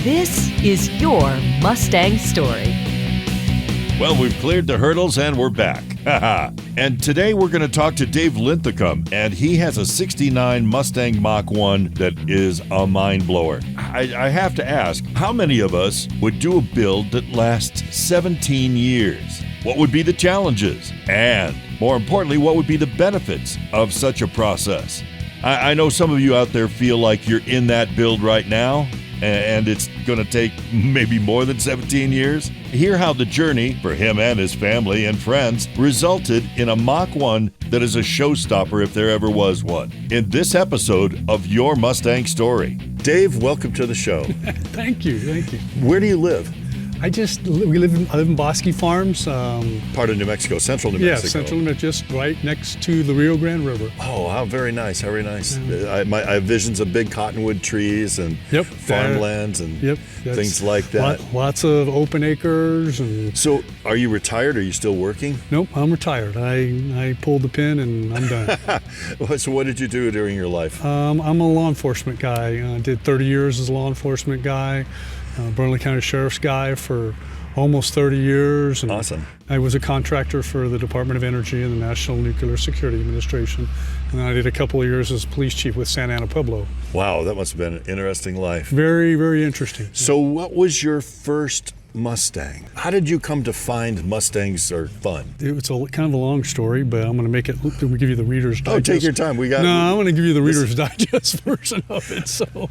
This is Your Mustang Story. Well, we've cleared the hurdles and we're back. And today we're going to talk to Dave Linthicum, and he has a 69 Mustang Mach 1 that is a mind blower. I have to ask, how many of us would do a build that lasts 17 years? What would be the challenges? And more importantly, what would be the benefits of such a process? I know some of you out there feel like you're in that build right now, and it's going to take maybe more than 17 years. Hear how the journey for him and his family and friends resulted in a Mach 1 that is a showstopper if there ever was one. In this episode of Your Mustang Story. Dave, welcome to the show. Thank you. Where do you live? I live in Bosque Farms. Part of New Mexico, central New Mexico. Yeah, central New Mexico, just right next to the Rio Grande River. Oh, how very nice, very nice. I have visions of big cottonwood trees and farmlands and things like that. Lots of open acres. And So, are you retired? Are you still working? Nope, I'm retired. I pulled the pin and I'm done. So what did you do during your life? I'm a law enforcement guy. I did 30 years as a law enforcement guy. Burnley County Sheriff's guy for almost 30 years. And awesome. I was a contractor for the Department of Energy and the National Nuclear Security Administration. And then I did a couple of years as police chief with Santa Ana Pueblo. Wow, that must have been an interesting life. Very, very interesting. So what was your first Mustang? How did you come to find Mustangs are fun? It's kind of a long story, but I'm going to make it. We give you the Reader's Digest. Oh, take your time. I'm going to give you the Reader's Digest version of it. So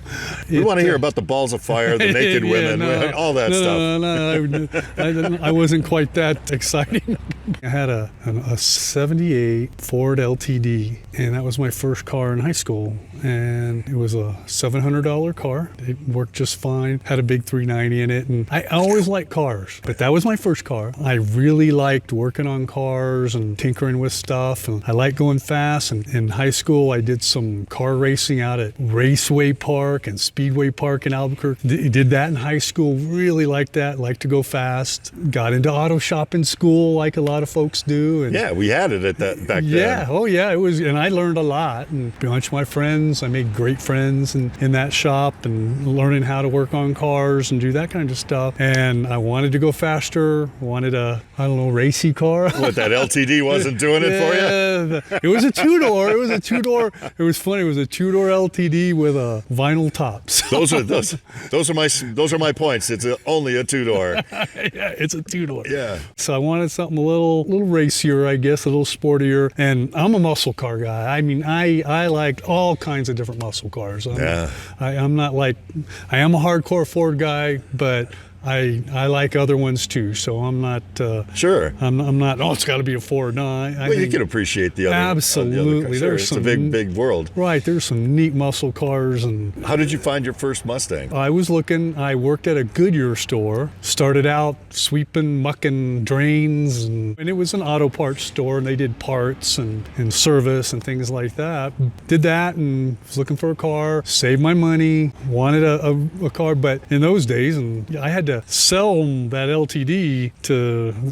we want to hear about the balls of fire, the naked women, all that stuff. No, I wasn't quite that exciting. I had a 78 Ford LTD, and that was my first car in high school. And it was a $700 car. It worked just fine. Had a big 390 in it, and I always liked cars, but that was my first car. I really liked working on cars and tinkering with stuff, and I liked going fast. And in high school, I did some car racing out at Raceway Park and Speedway Park in Albuquerque. Did that in high school. Really liked that. Liked to go fast. Got into auto shop in school, like a lot of folks do. And yeah, we had it at that back then. Yeah, oh yeah, it was, and I learned a lot. And a bunch of my friends. I made great friends in that shop and learning how to work on cars and do that kind of stuff. And I wanted to go faster, wanted a, racy car. What, that LTD wasn't doing it for you? It was a two-door. It was funny. It was a two-door LTD with a vinyl top. So. Those are my points. It's only a two-door. Yeah, it's a two-door. Yeah. So I wanted something a little racier, I guess, a little sportier. And I'm a muscle car guy. I mean, I liked all kinds of different muscle cars. I'm not like, I am a hardcore Ford guy, but I like other ones too, so I'm not. Sure. I'm not. Oh, it's got to be a Ford. No, you can appreciate the other. Absolutely, sure, it's a big world. Right. There's some neat muscle cars. And how did you find your first Mustang? I was looking. I worked at a Goodyear store. Started out sweeping, mucking drains, and it was an auto parts store, and they did parts and service and things like that. Did that and was looking for a car. Saved my money. Wanted a car, but in those days, and I had to sell that LTD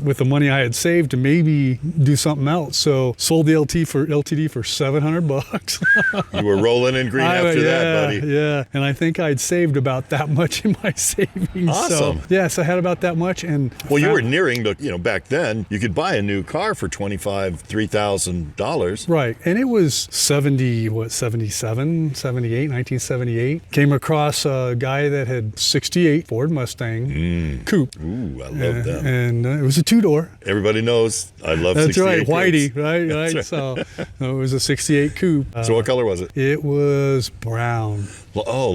with the money I had saved to maybe do something else. So sold the LTD for $700. You were rolling in green after that, buddy. Yeah, and I think I'd saved about that much in my savings. Awesome. So, yes, I had about that much. And you were nearing back then you could buy a new car for $3,000. Right, and it was 1978. Came across a guy that had 68 Ford Mustang. Coupe. Ooh, I love them. And it was a two-door. Everybody knows I love That's 68 right, Whitey, coupes. right? That's So it was a 68 coupe. So what color was it? It was brown. Oh,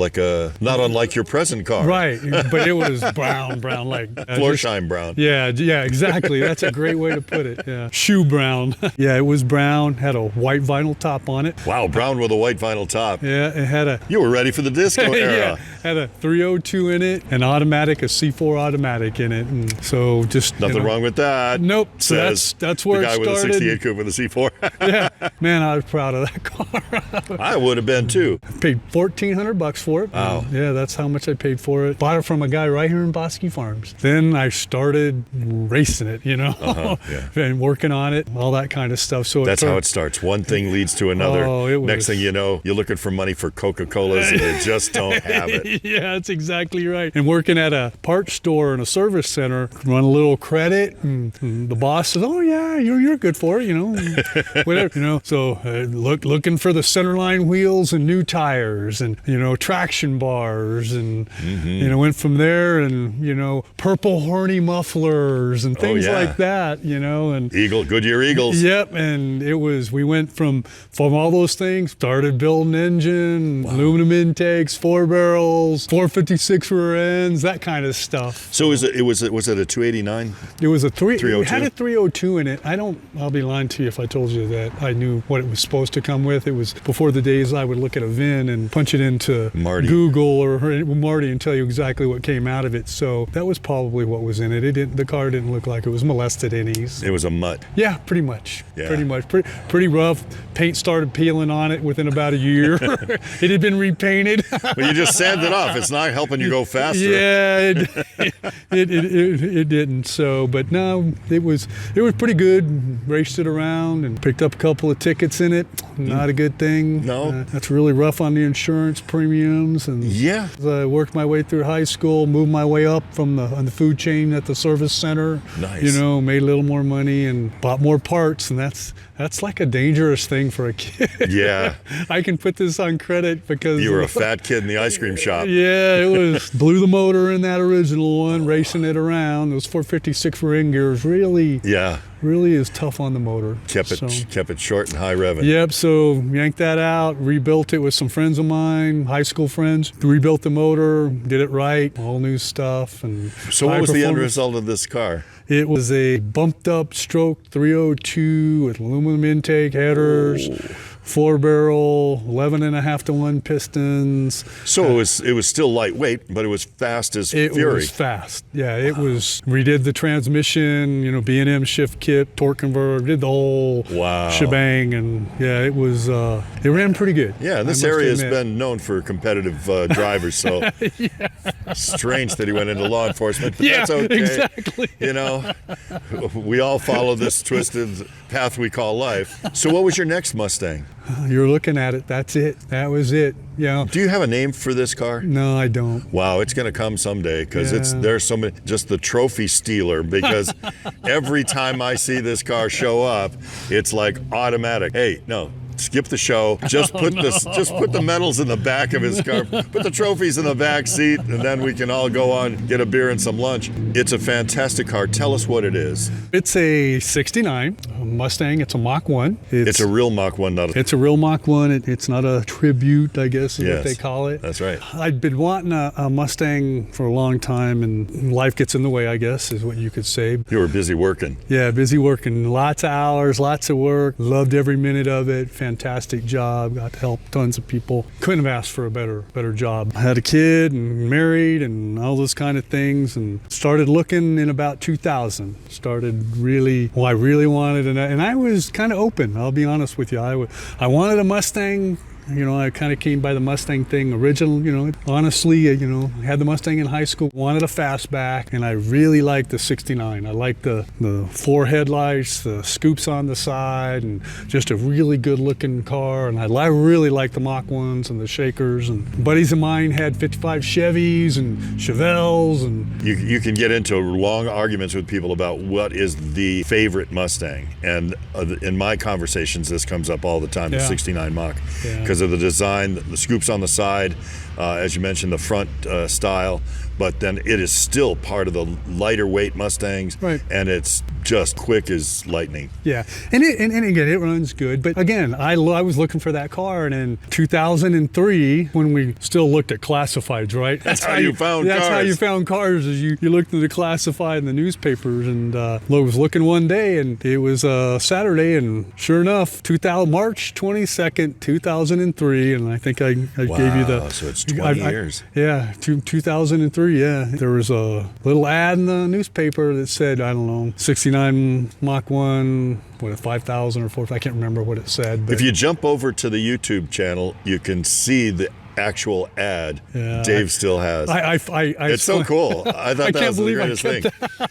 not unlike your present car. Right, but it was brown, like Florsheim brown. Yeah, exactly. That's a great way to put it. Yeah, shoe brown. Yeah, it was brown. Had a white vinyl top on it. Wow, brown with a white vinyl top. Yeah, it had a. You were ready for the disco era. Yeah, had a 302 in it, an automatic C4 automatic in it, and so just Nothing wrong with that. Nope. So Says that's where the guy it started. with a 68 coupe with a C4. Yeah, man, I was proud of that car. I would have been too. Paid $1,400 for it. Wow. Yeah, that's how much I paid for it. Bought it from a guy right here in Bosque Farms. Then I started racing it, Yeah. and working on it, all that kind of stuff. So That's how it starts. One thing leads to another. Next thing you know, you're looking for money for Coca-Colas and you just don't have it. Yeah, that's exactly right. And working at a parts store and a service center, run a little credit, and the boss says, "Oh yeah, you're good for it, whatever, So looking for the centerline wheels and new tires, and traction bars, and went from there, and purple horny mufflers and things like that, and Goodyear Eagles. Yep, and we went from all those things, started building engine, aluminum intakes, 4 barrels, 456 rear ends, that kind of stuff. So was it a 289? It was a 302? It had a 302 in it. I'll be lying to you if I told you that I knew what it was supposed to come with. It was before the days I would look at a VIN and punch it into Marty. Google or Marty and tell you exactly what came out of it. So that was probably what was in it. The car didn't look like it was molested any's. It was a mutt. Yeah, pretty much. Yeah. Pretty much. Pretty rough. Paint started peeling on it within about a year. It had been repainted. Well, you just sanded it off. It's not helping you go faster. Yeah, it didn't. So, but no, it was pretty good. Raced it around and picked up a couple of tickets in it. Not a good thing. No. That's really rough on the insurance premiums. And Yeah. I worked my way through high school, moved my way up on the food chain at the service center. Nice. Made a little more money and bought more parts, and that's like a dangerous thing for a kid. Yeah. I can put this on credit because You were a fat kid in the ice cream shop. Yeah, it was blew the motor in that original one, racing it around. Those 456 ring gears really is tough on the motor. Kept it short and high revving. Yep, so yanked that out, rebuilt it with some friends of mine, high school friends, rebuilt the motor, did it right, all new stuff. And So what was the end result of this car? It was a bumped up stroke 302 with aluminum intake headers, 4 barrel, 11.5 to 1 pistons. So it was still lightweight, but it was fast as fury. It was fast. Yeah, it was. Redid the transmission, B&M shift kit, torque converter, did the whole shebang, and yeah, it was. It ran pretty good. Yeah, this area has been known for competitive drivers, so strange that he went into law enforcement, but that's okay. Exactly. We all follow this twisted path we call life. So what was your next Mustang? You're looking at it. That's it. That was it. Do you have a name for this car? No, I don't. Wow, it's going to come someday because there's so many, just the trophy stealer, because every time I see this car show up, it's like automatic. Hey, no. Skip the show. Just put the medals in the back of his car. Put the trophies in the back seat, and then we can all go on, get a beer and some lunch. It's a fantastic car. Tell us what it is. It's a '69 Mustang. It's a Mach 1. It's a real Mach 1, not a... It's a real Mach 1. It's not a tribute, I guess is what they call it. That's right. I'd been wanting a Mustang for a long time, and life gets in the way, I guess, is what you could say. You were busy working. Yeah, busy working. Lots of hours, lots of work. Loved every minute of it. Fantastic job. Got to help tons of people. Couldn't have asked for a better job. I had a kid and married and all those kind of things, and started looking in about 2000. I really wanted, and I was kind of open. I'll be honest with you. I wanted a Mustang. I kind of came by the Mustang thing original, honestly, had the Mustang in high school, wanted a fastback, and I really liked the 69. I liked the 4 headlights, the scoops on the side, and just a really good looking car. And I really liked the Mach 1s and the shakers. And buddies of mine had 55 Chevys and Chevelles. And you can get into long arguments with people about what is the favorite Mustang. And in my conversations, this comes up all the time, the 69 Mach. Because of the design, the scoops on the side, as you mentioned, the front style, but then it is still part of the lighter weight Mustangs, right? And it's just quick as lightning. Yeah, and again, it runs good. But again, I was looking for that car, and in 2003, when we still looked at classifieds, right? That's how you found cars. That's how you found cars. Is you looked at the classified in the newspapers, and was looking one day, and it was Saturday, and sure enough, March 22nd, 2003, and I think I gave you the so it's 20 years. Yeah, 2003, yeah. There was a little ad in the newspaper that said, I don't know, 69 Mach 1, 5,000 or 4,000, I can't remember what it said. But If you jump over to the YouTube channel, you can see the actual ad Dave still has. It's so cool. I thought that was the greatest thing.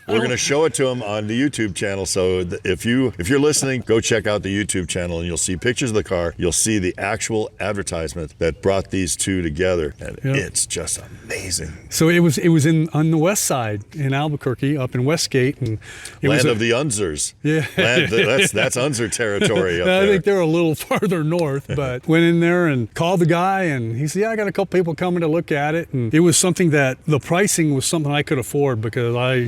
We're going to show it to him on the YouTube channel. So if you're listening, go check out the YouTube channel and you'll see pictures of the car. You'll see the actual advertisement that brought these two together, and it's just amazing. So it was on the west side in Albuquerque, up in Westgate, and it Land was of the Unzers. Yeah, that's Unzer territory up there. I think they're a little farther north, but went in there and called the guy, and he said, "Yeah, I got a couple people coming to look at it," and it was something that the pricing was something I could afford because I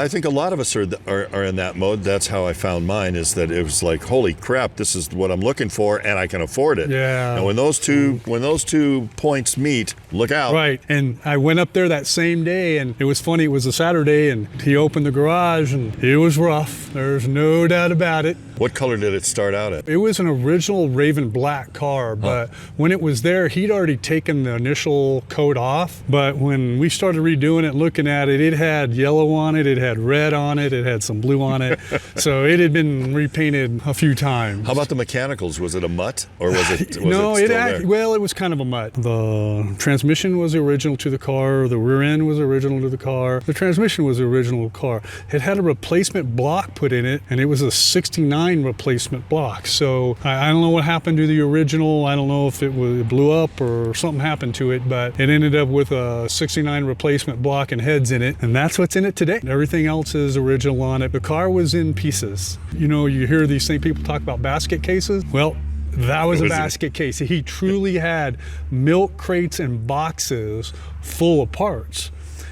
think a lot of us are in that mode. That's how I found mine. Is that it was like, holy crap, this is what I'm looking for, and I can afford it. Yeah. And when those two points meet, look out. Right. And I went up there that same day, and it was funny. It was a Saturday, and he opened the garage, and it was rough. There's no doubt about it. What color did it start out at? It was an original Raven black car, but when it was there, he'd already taken the initial coat off. But when we started redoing it, looking at it, it had yellow on it, it had red on it, it had some blue on it. So it had been repainted a few times. How about the mechanicals? Was it a mutt, or was it well, it was kind of a mutt. The transmission was original to the car, the rear end was original to the car, the transmission was the original car. It had a replacement block put in it, and it was a 69 replacement block. So I don't know what happened to the original. I don't know if it blew up or something happened to it, but it ended up with a 69 replacement block and heads in it, and that's what's in it today. Everything else is original on it. The car was in pieces. You know, you hear these same people talk about basket cases. Well, that was a basket case. He truly had milk crates and boxes full of parts.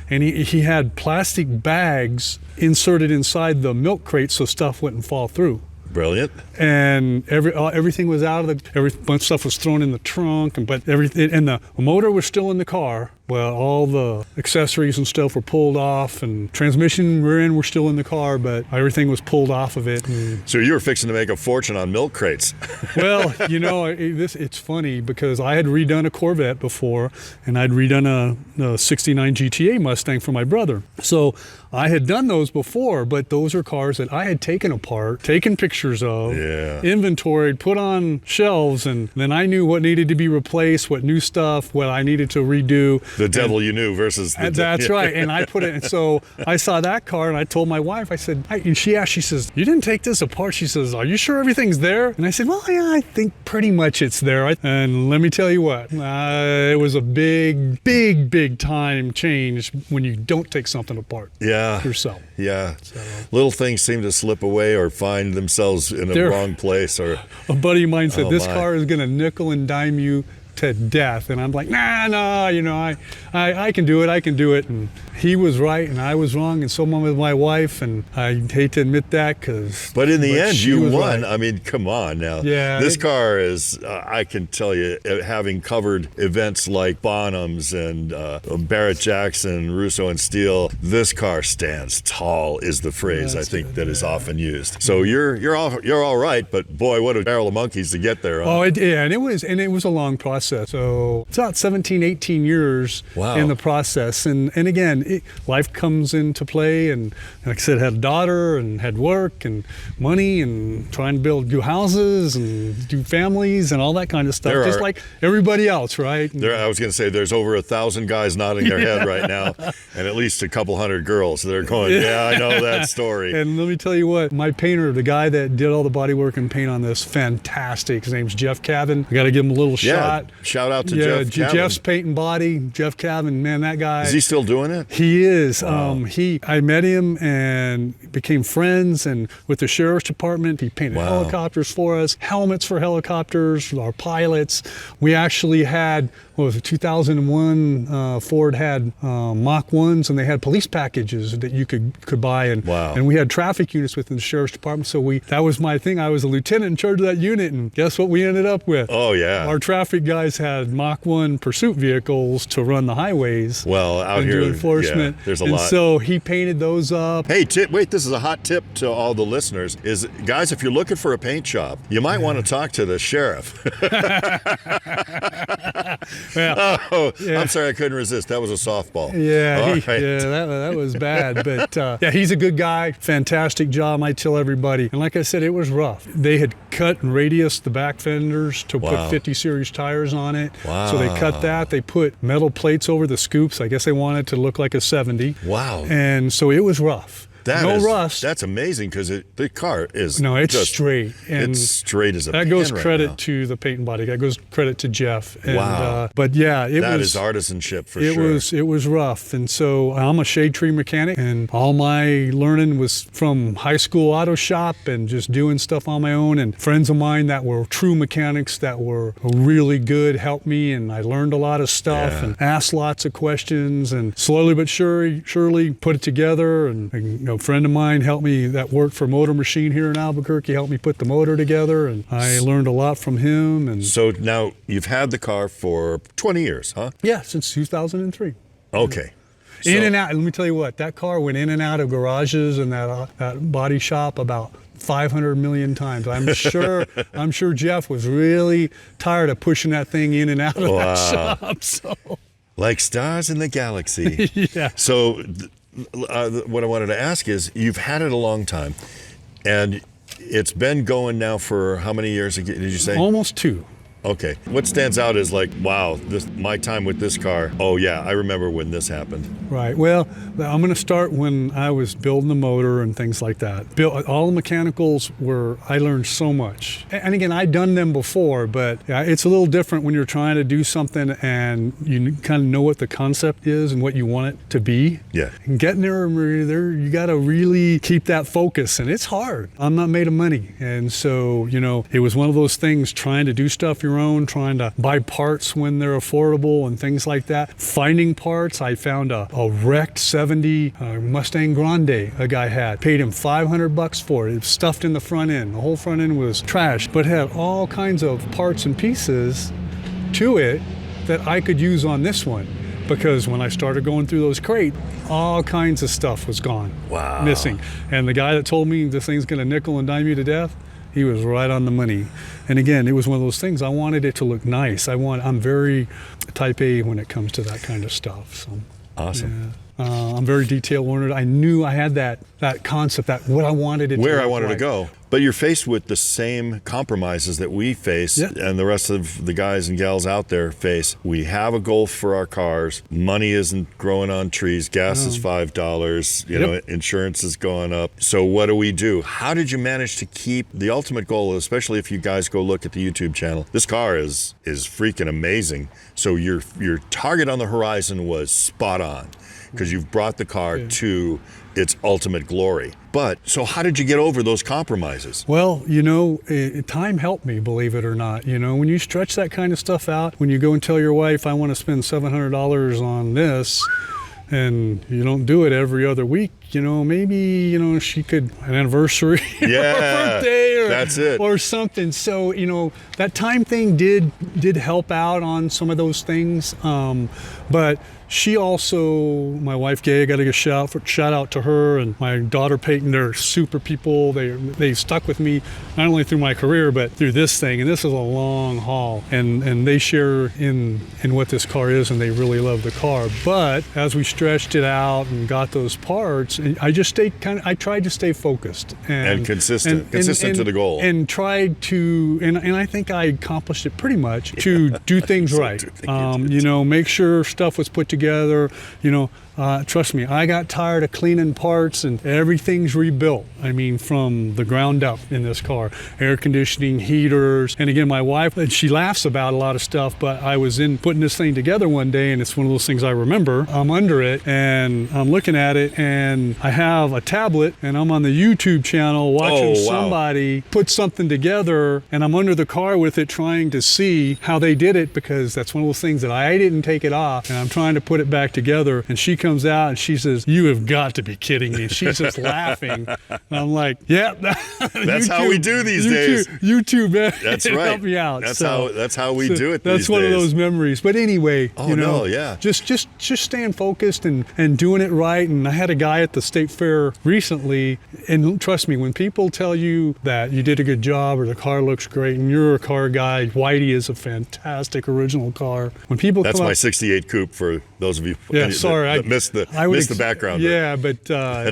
And he had plastic bags inserted inside the milk crates so stuff wouldn't fall through. Brilliant. And everything was out of the, bunch of stuff was thrown in the trunk, and the motor was still in the car. Well, all the accessories and stuff were pulled off, and transmission, rear end were still in the car, but everything was pulled off of it. So you were fixing to make a fortune on milk crates. Well, you know, it's funny because I had redone a Corvette before, and I'd redone a 69 GTA Mustang for my brother. So I had done those before, but those are cars that I had taken apart, taken pictures of, inventoried, put on shelves, and then I knew what needed to be replaced, what new stuff, what I needed to redo. The devil you knew versus the That's right. And I put it, and so I saw that car, and I told my wife, I said, and she asked, she says, "You didn't take this apart?" She says, "Are you sure everything's there?" And I said, "Well, yeah, I think pretty much it's there." And let me tell you what, it was a big time change when you don't take something apart. Yourself. Yeah. So, little things seem to slip away or find themselves in a wrong place. Or a buddy of mine said, "This car is going to nickel and dime you to death." And I'm like, nah, you know, I can do it. And he was right and I was wrong, and so was my wife, and I hate to admit that But in the end, you won. Right. I mean, come on now. Yeah. This car is, I can tell you, having covered events like Bonhams and Barrett Jackson, Russo and Steele, this car stands tall is the phrase I think that is often used. So you're all right, but boy, what a barrel of monkeys to get there. Huh? Oh, and it was a long process. So it's about 17, 18 years in the process. And again, life comes into play. And like I said, had a daughter and had work and money and trying to build new houses and do families and all that kind of stuff. Just like everybody else, right? I was going to say, there's over 1,000 guys nodding their head right now, and at least a couple hundred girls. They're going, yeah, I know that story. And let me tell you what, my painter, the guy that did all the body work and paint on this, fantastic. His name's Jeff Cavan. I got to give him a little shot. Shout out to Jeff Cavan. Jeff's painting body. Jeff Cavan, man, that guy. Is he still doing it? He is. Wow. I met him and became friends, and with the sheriff's department, he painted helicopters for us, helmets for helicopters, our pilots. We actually had, 2001 Ford had Mach 1s, and they had police packages that you could buy, and we had traffic units within the sheriff's department. So that was my thing. I was a lieutenant in charge of that unit, and guess what we ended up with? Oh yeah, our traffic guy guys had Mach 1 pursuit vehicles to run the highways. Well, out and here, do enforcement. yeah, there's a and lot. So he painted those up. Hey, wait, this is a hot tip to all the listeners. Is guys, if you're looking for a paint shop, you might want to talk to the sheriff. Well, I'm sorry, I couldn't resist. That was a softball. Yeah, All right. that was bad. But yeah, he's a good guy. Fantastic job, I tell everybody. And like I said, it was rough. They had cut and radiused the back fenders to Wow. put 50 series tires on it. Wow. So they cut that. They put metal plates over the scoops. I guess they wanted to look like a 70. Wow. And so it was rough. No rust. That's amazing because the car is it's just straight. And it's straight as a that pin goes right credit now. to the paint and body. That goes credit to Jeff. And, Wow. But yeah, That is artisanship for it sure. It was rough. And so I'm a shade tree mechanic, and all my learning was from high school auto shop and just doing stuff on my own. And friends of mine that were true mechanics that were really good helped me, and I learned a lot of stuff Yeah. and asked lots of questions, and slowly but surely put it together. And a friend of mine helped me that worked for Motor Machine here in Albuquerque, helped me put the motor together, and I learned a lot from him. And So now you've had the car for 20 years, huh? yeah, since 2003. Okay. In So- and out. Let me tell you what, that car went in and out of garages and that body shop about 500 million times. I'm sure Jeff was really tired of pushing that thing in and out of that shop. So like stars in the galaxy. yeah. So what I wanted to ask is, you've had it a long time, and it's been going now for how many years, did you say? Almost 2. Okay. What stands out is like, wow, my time with this car. Oh yeah, I remember when this happened. Right. Well, I'm going to start when I was building the motor and things like that. All the mechanicals I learned so much. And again, I'd done them before, but it's a little different when you're trying to do something and you kind of know what the concept is and what you want it to be. Yeah. And getting there, you got to really keep that focus, and it's hard. I'm not made of money. And so, it was one of those things, trying to do stuff your own, trying to buy parts when they're affordable and things like that. Finding parts, I found a wrecked 70 Mustang Grande a guy had. Paid him $500 for it. It was stuffed in the front end. The whole front end was trash, but had all kinds of parts and pieces to it that I could use on this one. Because when I started going through those crates, all kinds of stuff was gone. Wow. Missing. And the guy that told me this thing's gonna nickel and dime you to death, he was right on the money. And again, it was one of those things, I wanted it to look nice. I'm very type A when it comes to that kind of stuff. So, Awesome. yeah. I'm very detail oriented. I knew I had that concept, what I wanted it to Where look I wanted to like. go. But you're faced with the same compromises that we face, Yeah. and the rest of the guys and gals out there face. We have a goal for our cars. Money isn't growing on trees. Gas is $5. Yep. Insurance is going up. So what do? How did you manage to keep the ultimate goal, especially if you guys go look at the YouTube channel? This car is freaking amazing. So your target on the horizon was spot on, because you've brought the car to its ultimate glory. But so how did you get over those compromises? Well, time helped me, believe it or not. When you stretch that kind of stuff out, when you go and tell your wife, I want to spend $700 on this, and you don't do it every other week, maybe, she could, an anniversary or birthday that's it. or something. So, that time thing did help out on some of those things. But she also, my wife Gay, I got to give a shout out to her, and my daughter Peyton. They're super people. They stuck with me not only through my career but through this thing. And this is a long haul. And they share in what this car is, and they really love the car. But as we stretched it out and got those parts, I just I tried to stay focused And consistent to the goal. And tried to, and I think I accomplished it pretty much, to do things right. Make sure stuff was put together. Trust me, I got tired of cleaning parts, and everything's rebuilt. I mean, from the ground up in this car. Air conditioning, heaters. And again, my wife, she laughs about a lot of stuff, but I was putting this thing together one day, and it's one of those things I remember. I'm under it, and I'm looking at it, and I have a tablet, and I'm on the YouTube channel watching somebody put something together, and I'm under the car with it trying to see how they did it, because that's one of those things that I didn't take it off, and I'm trying to put it back together. And she comes comes out and she says, "You have got to be kidding me." She's just laughing. And I'm like, "Yeah, that's how we do these days. You too, man." That's right. Help me out. That's how we do it. That's one of those memories. But anyway, just staying focused and doing it right. And I had a guy at the state fair recently, and trust me, when people tell you that you did a good job or the car looks great, and you're a car guy, Whitey is a fantastic original car. When people that's come my up, '68 coupe for those of you that missed the background. Yeah, but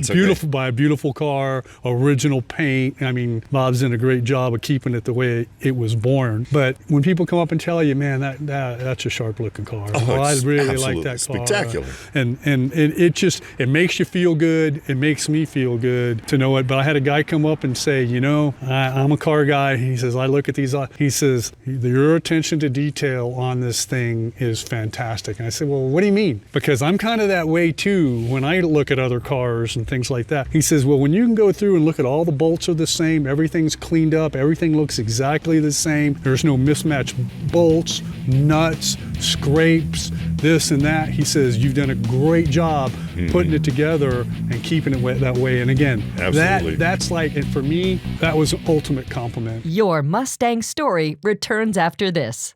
beautiful, by a beautiful car, original paint. I mean, Bob's done a great job of keeping it the way it was born. But when people come up and tell you, "Man, that's a sharp looking car," I really like that car. Spectacular. And it makes you feel good. It makes me feel good to know it. But I had a guy come up and say, I'm a car guy. He says, I look at these. He says, your attention to detail on this thing is fantastic. And I said, well, what do you mean? Because I'm kind of that way too when I look at other cars and things like that. He says, well, when you can go through and look at all the bolts are the same, everything's cleaned up, everything looks exactly the same. There's no mismatched bolts, nuts, scrapes, this and that. He says, you've done a great job putting it together and keeping it that way. And again, that's like, and for me, that was an ultimate compliment. Your Mustang Story returns after this.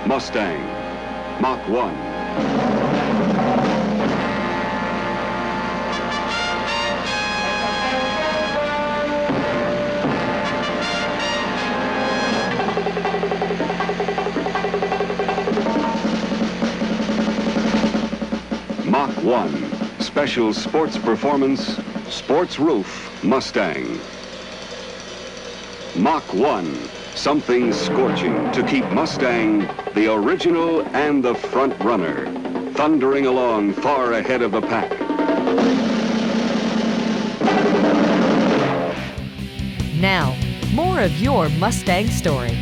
Mustang, Mach 1. Mach 1, special sports performance, sports roof Mustang. Mach 1, something scorching to keep Mustang the original and the front runner, thundering along far ahead of the pack. Now, more of your Mustang Story.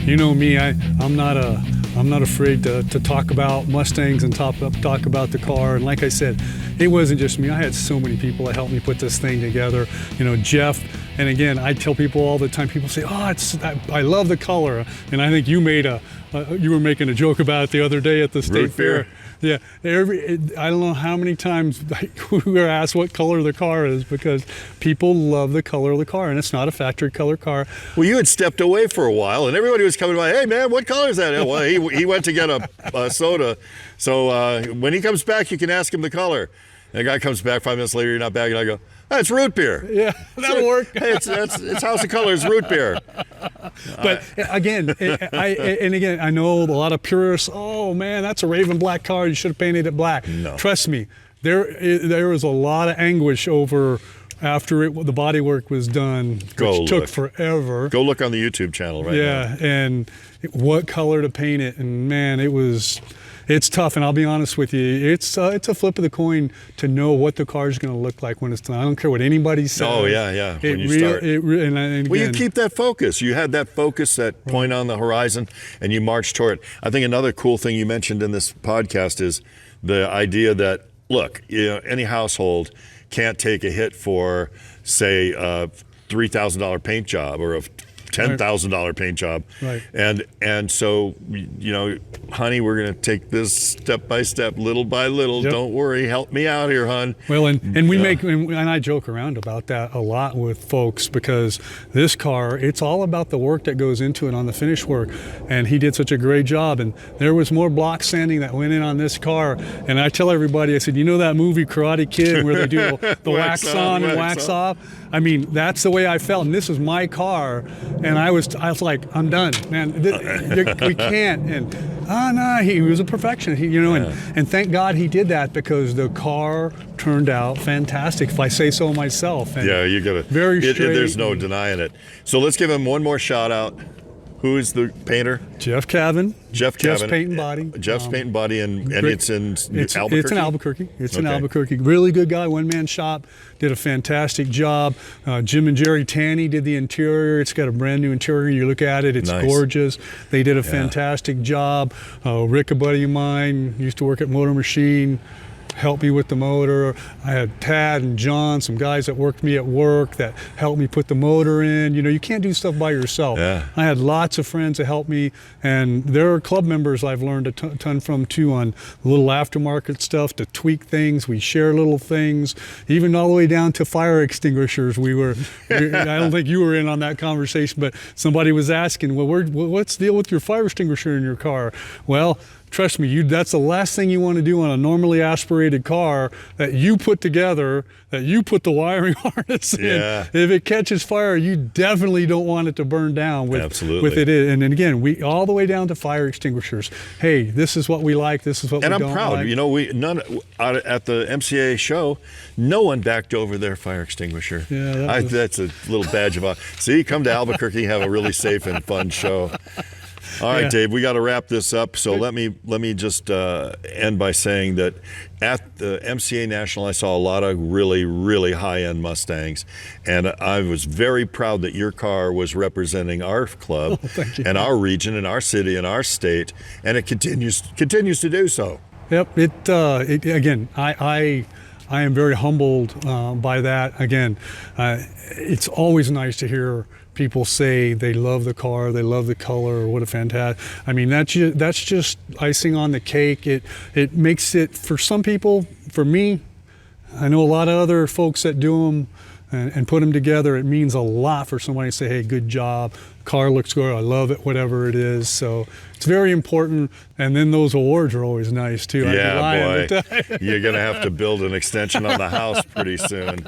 You know me, I'm not afraid to talk about Mustangs and talk about the car. And like I said, it wasn't just me. I had so many people that helped me put this thing together. Jeff. And again, I tell people all the time, people say, I love the color. And I think you were making a joke about it the other day at the state fair. Yeah, I don't know how many times we were asked what color the car is because people love the color of the car, and it's not a factory color car. Well, you had stepped away for a while, and everybody was coming by, hey, man, what color is that? Well, he went to get a soda. So when he comes back, you can ask him the color. And the guy comes back 5 minutes later, you're not back, and I go, it's root beer. Yeah, that'll work. Hey, it's House of Colors root beer. But again, I know a lot of purists, oh man, that's a Raven black car, you should have painted it black. No. Trust me, there was a lot of anguish over after the body work was done, which took forever. Go look on the YouTube channel right now. Yeah, and what color to paint it, and man, it's tough, and I'll be honest with you. It's a flip of the coin to know what the car is going to look like when it's done. I don't care what anybody says. Oh yeah. When you start, well, you keep that focus. You had that focus, that point on the horizon, and you march toward it. I think another cool thing you mentioned in this podcast is the idea that any household can't take a hit for, say, a $3,000 paint job or a $10,000 paint job. Right. And so, honey, we're going to take this step by step, little by little. Yep. Don't worry. Help me out here, hon. Well, and we and I joke around about that a lot with folks because this car, it's all about the work that goes into it on the finish work. And he did such a great job. And there was more block sanding that went in on this car. And I tell everybody, I said, that movie Karate Kid where they do the wax on and wax off? I mean, that's the way I felt. And this was my car. And I was like, I'm done, man. We can't. And he was a perfectionist. And thank God he did that because the car turned out fantastic. If I say so myself. And yeah, you got to. Very straight. There's no denying it. So let's give him one more shout out. Who is the painter? Jeff Cavan. Jeff's Paint and Body. Jeff's Paint and Body, and it's in Albuquerque? It's in Albuquerque. In Albuquerque. Really good guy, one-man shop. Did a fantastic job. Jim and Jerry Tanny did the interior. It's got a brand new interior. You look at it, it's gorgeous. They did a fantastic job. Rick, a buddy of mine, used to work at Motor Machine. help me with the motor. I had Tad and John, some guys that worked me at work that helped me put the motor in. You know, you can't do stuff by yourself. Yeah. I had lots of friends that helped me, and there are club members I've learned a ton from too on little aftermarket stuff to tweak things. We share little things, even all the way down to fire extinguishers. I don't think you were in on that conversation, but somebody was asking, well, what's the deal with your fire extinguisher in your car? Well, trust me, that's the last thing you want to do on a normally aspirated car that you put together, that you put the wiring harness in. Yeah. If it catches fire, you definitely don't want it to burn down with it. And then again, we all the way down to fire extinguishers. Hey, this is what we like. This is what we don't like. And I'm proud. You know, at the MCA show, no one backed over their fire extinguisher. Yeah, that's a little badge of honor. See, come to Albuquerque, have a really safe and fun show. All right, Dave, we got to wrap this up. So let me just end by saying that at the MCA National, I saw a lot of really, really high-end Mustangs, and I was very proud that your car was representing our club and our region and our city and our state, and it continues to do so. Yep. Again, I am very humbled by that. Again, it's always nice to hear people say they love the car, they love the color, what a fantastic. I mean, that's just icing on the cake. It makes it, for some people, for me, I know a lot of other folks that do them and put them together. It means a lot for somebody to say, hey, good job, car looks good, I love it, whatever it is. So it's very important. And then those awards are always nice too. Yeah, boy, you're gonna have to build an extension on the house pretty soon.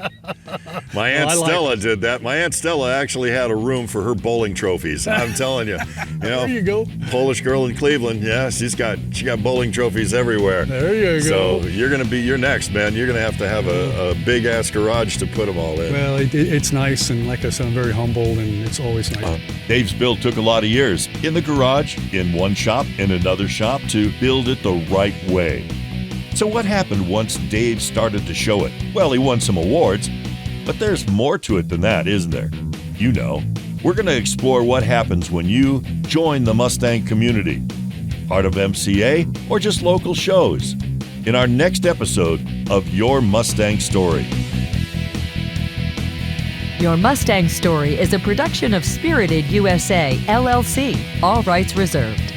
My Aunt Stella did that. My Aunt Stella actually had a room for her bowling trophies. I'm telling you, there you go. Polish girl in Cleveland. Yeah, she got bowling trophies everywhere. There you go. So you're next, man. You're gonna have to have a big ass garage to put them all in. Well, it's nice, and like I said, I'm very humbled, and it's always nice. Dave's build took a lot of years in the garage, in one shop, in another shop to build it the right way. So what happened once Dave started to show it? Well, he won some awards, but there's more to it than that, isn't there? You know, we're going to explore what happens when you join the Mustang community, part of MCA or just local shows, in our next episode of Your Mustang Story. Your Mustang Story is a production of Spirited USA, LLC, all rights reserved.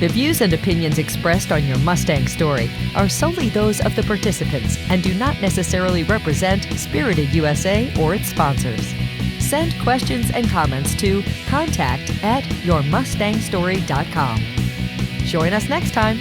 The views and opinions expressed on Your Mustang Story are solely those of the participants and do not necessarily represent Spirited USA or its sponsors. Send questions and comments to contact@yourmustangstory.com. Join us next time.